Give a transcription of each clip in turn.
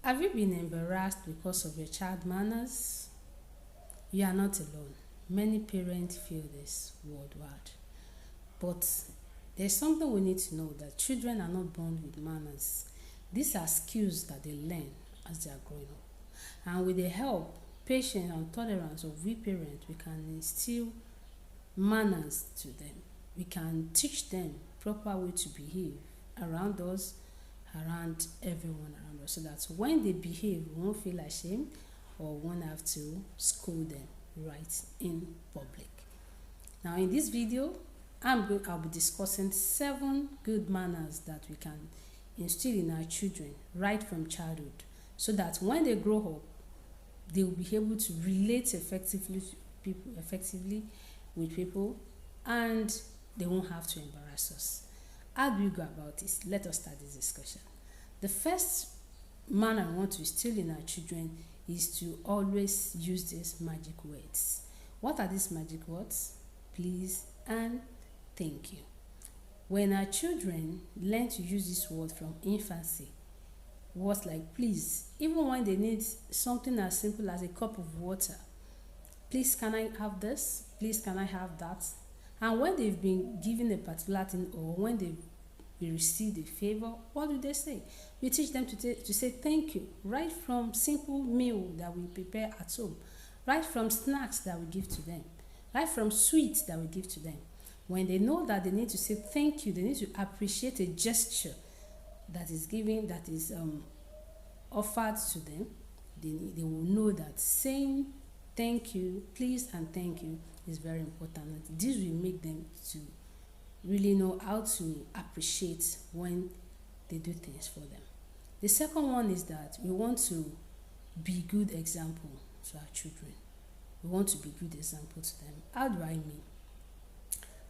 Have you been embarrassed because of your child manners? You are not alone. Many parents feel this worldwide. But there's something we need to know that children are not born with manners. These are skills that they learn as they are growing up. And with the help, patience, and tolerance of we parents, we can instill manners to them. We can teach them proper way to behave around us, around everyone around us, so that when they behave, we won't feel ashamed or won't have to scold them right in public. Now, in this video, I'll be discussing 7 good manners that we can instill in our children right from childhood, so that when they grow up, they will be able to relate effectively with people, and they won't have to embarrass us. How do we go about this? Let us start this discussion. The first manner I want to instill in our children is to always use these magic words. What are these magic words? Please and thank you. When our children learn to use this word from infancy, words like please, even when they need something as simple as a cup of water, please can I have this? Please can I have that? And when they've been given a particular thing, or when they've received a favor, what do they say? We teach them to say thank you, right from simple meal that we prepare at home, right from snacks that we give to them, right from sweets that we give to them. When they know that they need to say thank you, they need to appreciate a gesture that is given, that is offered to them, they will know that saying thank you, please and thank you is very important. And this will make them to really know how to appreciate when they do things for them. The second one is that we want to be good example to our children. We want to be good example to them. How do I mean?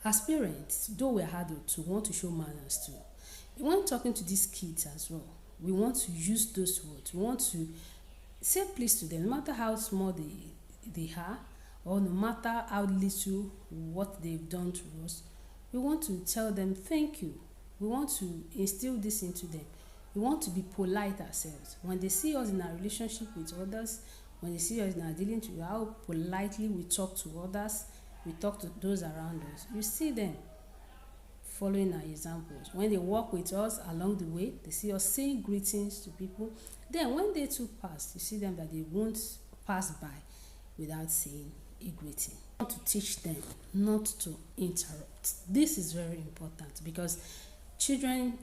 As parents, though we're adults, we want to show manners too. When talking to these kids as well, we want to use those words. We want to say please to them, no matter how small they are, or no matter how little what they've done to us. We want to tell them thank you. We want to instill this into them. We want to be polite ourselves. When they see us in our relationship with others, when they see us in our dealing to how politely we talk to others, we talk to those around us, you see them following our examples. When they walk with us along the way, they see us saying greetings to people. Then when they too pass, you see them that they won't pass by without saying a greeting. I want to teach them not to interrupt. This is very important because children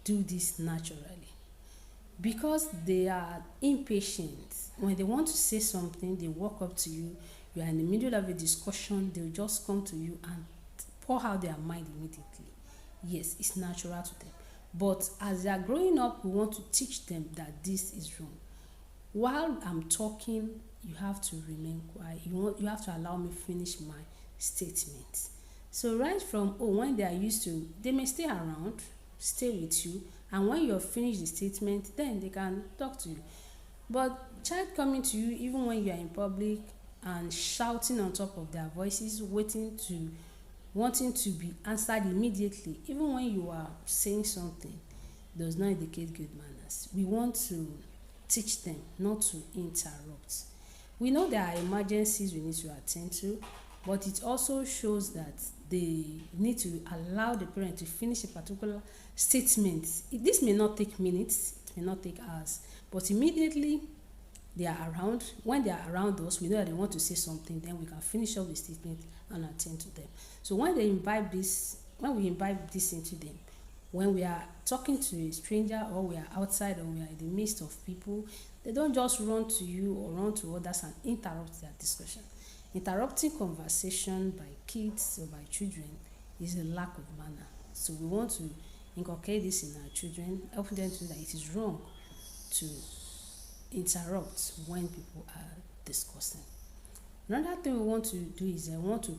do this naturally. Because they are impatient, when they want to say something, they walk up to you, you are in the middle of a discussion, they'll just come to you and pour out their mind immediately. Yes, it's natural to them. But as they are growing up, we want to teach them that this is wrong. While I'm talking, you have to remain quiet. You have to allow me finish my statement. So right from when they are used to, they may stay around, stay with you, and when you've finished the statement, then they can talk to you. But child coming to you even when you are in public and shouting on top of their voices, wanting to be answered immediately, even when you are saying something, does not indicate good manners. We want to teach them not to interrupt. We know there are emergencies we need to attend to, but it also shows that they need to allow the parent to finish a particular statement. This may not take minutes, it may not take hours, but immediately they are around. When they are around us, we know that they want to say something, then we can finish up the statement and attend to them. So when we imbibe this into them, when we are talking to a stranger, or we are outside, or we are in the midst of people, they don't just run to you or run to others and interrupt their discussion. Interrupting conversation by kids or by children is a lack of manner. So we want to inculcate this in our children, helping them to know that it is wrong to interrupt when people are discussing. Another thing we want to do is I want to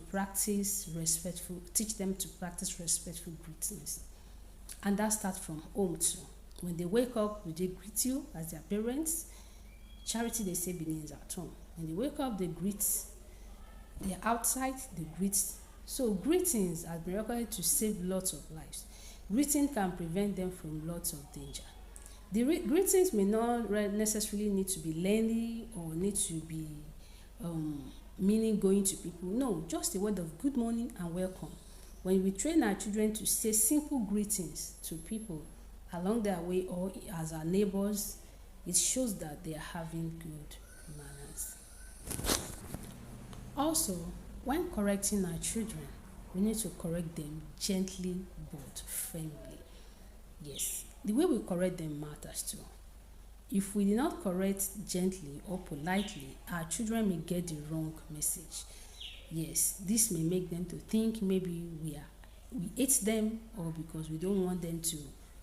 teach them to practice respectful greetings. And that starts from home too. When they wake up, will they greet you as their parents? Charity, they say, begins at home. When they wake up, they greet. They're outside, they greet. So greetings have been recorded to save lots of lives. Greeting can prevent them from lots of danger. The greetings may not necessarily need to be lengthy or need to be meaning going to people. No, just a word of good morning and welcome. When we train our children to say simple greetings to people along their way or as our neighbors, it shows that they are having good manners. Also, when correcting our children, we need to correct them gently but firmly. Yes, the way we correct them matters too. If we did not correct gently or politely, our children may get the wrong message. Yes, this may make them to think maybe we hate them or because we don't want them to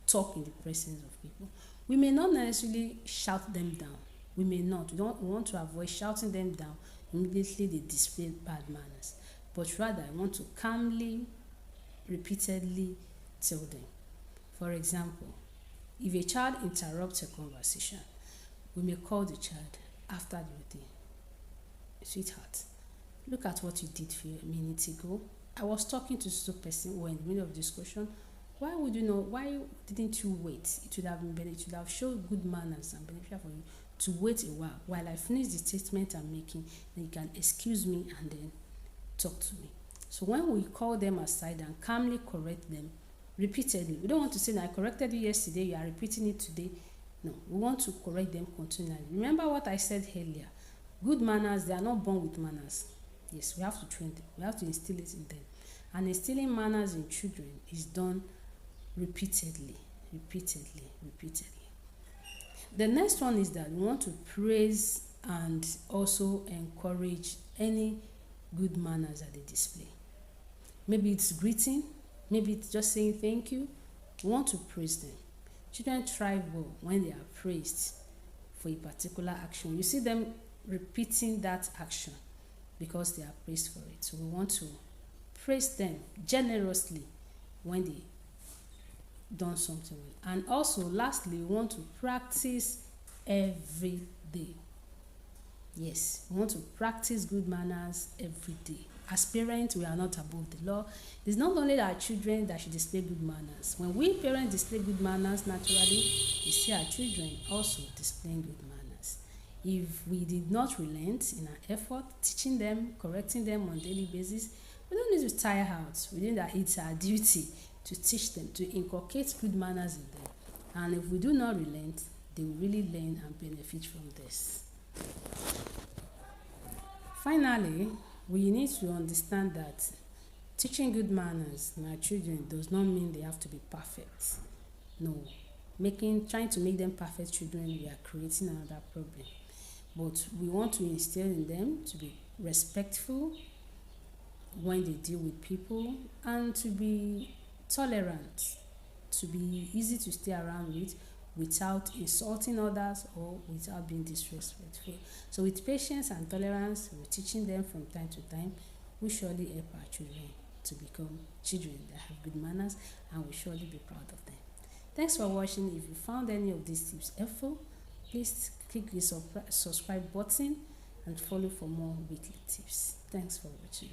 talk in the presence of people. We may not necessarily shout them down. We may not. We want to avoid shouting them down immediately they display bad manners. But rather, I want to calmly, repeatedly tell them. For example, if a child interrupts a conversation, we may call the child after the routine. Sweetheart, look at what you did a minute ago. I was talking to some person or in the middle of discussion. Why didn't you wait? It would have been better, it would have shown good manners and beneficial for you to wait a while I finish the statement I'm making, then you can excuse me and then talk to me. So when we call them aside and calmly correct them repeatedly, we don't want to say that I corrected you yesterday, you are repeating it today. No, we want to correct them continually. Remember what I said earlier. Good manners, they are not born with manners. Yes, we have to train them. We have to instill it in them. And instilling manners in children is done repeatedly. The next one is that we want to praise and also encourage any good manners that they display. Maybe it's greeting, maybe it's just saying thank you. We want to praise them. Children thrive well when they are praised for a particular action. You see them repeating that action because they are praised for it. So we want to praise them generously when they done something well. And also, lastly, we want to practice every day. Yes, we want to practice good manners every day. As parents, we are not above the law. It's not only our children that should display good manners. When we parents display good manners, naturally, we see our children also displaying good manners. If we did not relent in our effort, teaching them, correcting them on a daily basis, we don't need to tire out. We know that it's our duty to teach them, to inculcate good manners in them. And if we do not relent, they will really learn and benefit from this. Finally, we need to understand that teaching good manners in our children does not mean they have to be perfect. No. Trying to make them perfect children, we are creating another problem. But we want to instill in them to be respectful when they deal with people and to be tolerant, to be easy to stay around with without insulting others or without being disrespectful. So with patience and tolerance, we're teaching them from time to time, we surely help our children to become children that have good manners, and we surely be proud of them. Thanks for watching. If you found any of these tips helpful, please click the subscribe button and follow for more weekly tips. Thanks for watching.